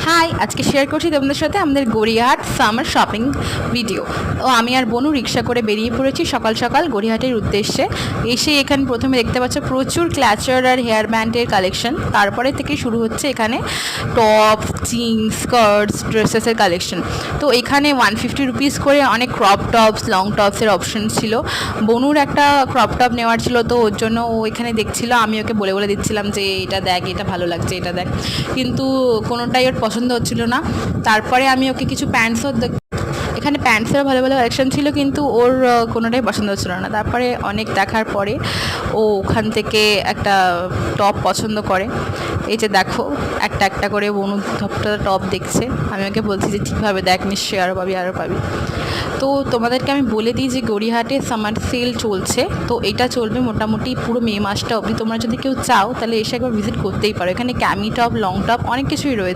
High, আজকে share করছি তোমাদের সাথে আমাদের গড়িয়াহাট সামার শপিং ভিডিও। ও আমি আর বনু রিক্সা করে বেরিয়ে পড়েছি সকাল সকাল গড়িয়াহাটের উদ্দেশ্যে। এসে এখানে প্রথমে দেখতে পাচ্ছ প্রচুর ক্ল্যাচার আর হেয়ার ব্যান্ডের কালেকশন। তারপরে থেকে শুরু হচ্ছে এখানে টপ, জিন্স, স্কার্টস, ড্রেসেসের কালেকশন। তো এখানে 150 রুপিস করে অনেক ক্রপ টপস, লং টপসের অপশন ছিল। বনুর একটা ক্রপ টপ নেওয়ার ছিল, তো ওর জন্য ও এখানে দেখছিল। আমি ওকে বলে বলে দিচ্ছিলাম যে এটা দেখ, এটা ভালো লাগছে, এটা দেখ, কিন্তু কোনোটাই ওর পছন্দ হচ্ছিল না। তারপরে আমি ওকে কিছু প্যান্টসও এখানে প্যান্টসেরও ভালো ভালো কালেকশন ছিল, কিন্তু ওর কোনোটাই পছন্দ হচ্ছিল না। তারপরে অনেক দেখার পরে ও ওখান থেকে একটা টপ পছন্দ করে। এই যে দেখো, একটা একটা করে বনু টপ দেখছে। আমি ওকে বলছি যে ঠিকভাবে দেখ, নিশ্চয়ই আরও পাবি, আরও পাবি। তো তোমাদেরকে আমি বলে দিই যে গড়িয়াহাটে সামার সেল চলছে। তো এটা চলবে মোটামুটি পুরো মে মাসটা অবধি। তোমরা যদি কেউ চাও তাহলে এসে একবার ভিজিট করতেই পারো। এখানে ক্যামি টপ, লং টপ অনেক কিছুই রয়েছে।